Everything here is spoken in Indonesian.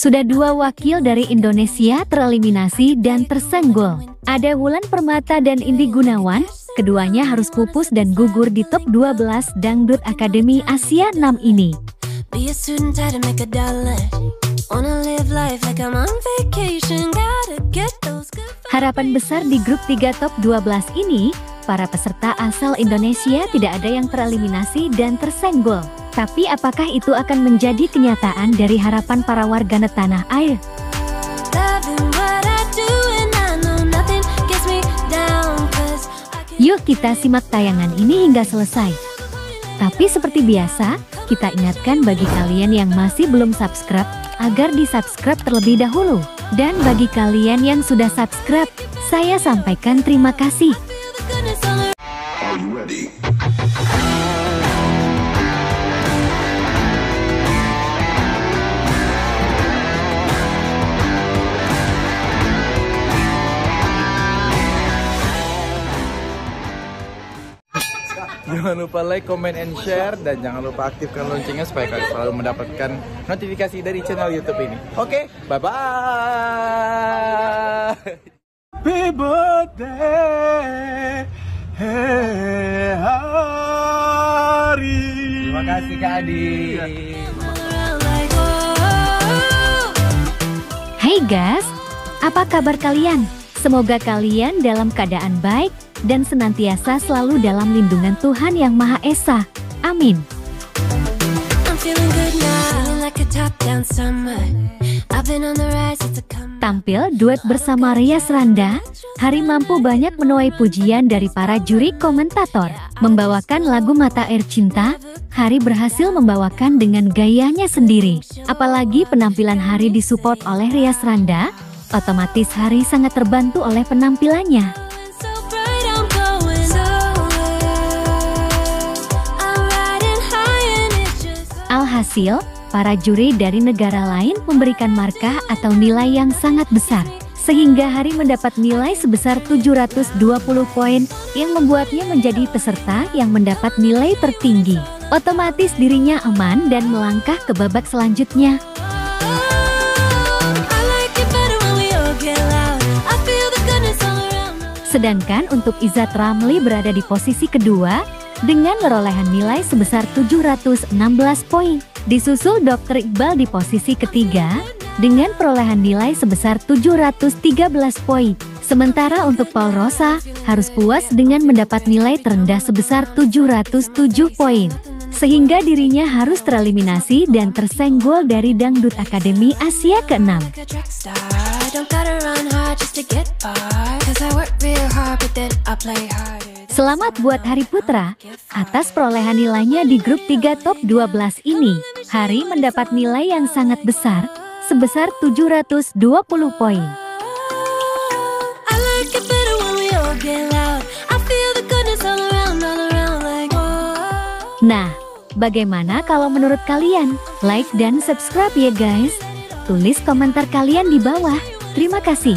Sudah 2 wakil dari Indonesia tereliminasi dan tersenggol. Ada Wulan Permata dan Indi Gunawan, keduanya harus pupus dan gugur di top 12 Dangdut Akademi Asia 6 ini. Harapan besar di grup 3 top 12 ini, para peserta asal Indonesia tidak ada yang tereliminasi dan tersenggol. Tapi apakah itu akan menjadi kenyataan dari harapan para warganet tanah air? Yuk kita simak tayangan ini hingga selesai. Tapi seperti biasa, kita ingatkan bagi kalian yang masih belum subscribe, agar di-subscribe terlebih dahulu. Dan bagi kalian yang sudah subscribe, saya sampaikan terima kasih. Jangan lupa like, comment, and share, dan jangan lupa aktifkan loncengnya supaya kalian selalu mendapatkan notifikasi dari channel YouTube ini. Oke, bye-bye. Happy birthday, hari. Terima kasih Kak Adi. Hey guys, apa kabar kalian? Semoga kalian dalam keadaan baik dan senantiasa selalu dalam lindungan Tuhan Yang Maha Esa. Amin. Tampil duet bersama Rias Randa, Hari mampu banyak menuai pujian dari para juri komentator. Membawakan lagu Mata Air Cinta, Hari berhasil membawakan dengan gayanya sendiri. Apalagi penampilan Hari disupport oleh Rias Randa, otomatis Hari sangat terbantu oleh penampilannya. Alhasil, para juri dari negara lain memberikan markah atau nilai yang sangat besar, sehingga Hari mendapat nilai sebesar 720 poin, yang membuatnya menjadi peserta yang mendapat nilai tertinggi. Otomatis dirinya aman dan melangkah ke babak selanjutnya. Sedangkan untuk Izzat Ramli berada di posisi kedua dengan perolehan nilai sebesar 716 poin. Disusul Dr. Iqbal di posisi ketiga dengan perolehan nilai sebesar 713 poin. Sementara untuk Paul Rosa harus puas dengan mendapat nilai terendah sebesar 707 poin. Sehingga dirinya harus tereliminasi dan tersenggol dari Dangdut Akademi Asia ke-6. Selamat buat Hari Putra atas perolehan nilainya di grup 3 top 12 ini. Hari mendapat nilai yang sangat besar sebesar 720 poin. Nah, bagaimana kalau menurut kalian? Like dan subscribe ya guys. Tulis komentar kalian di bawah. Terima kasih.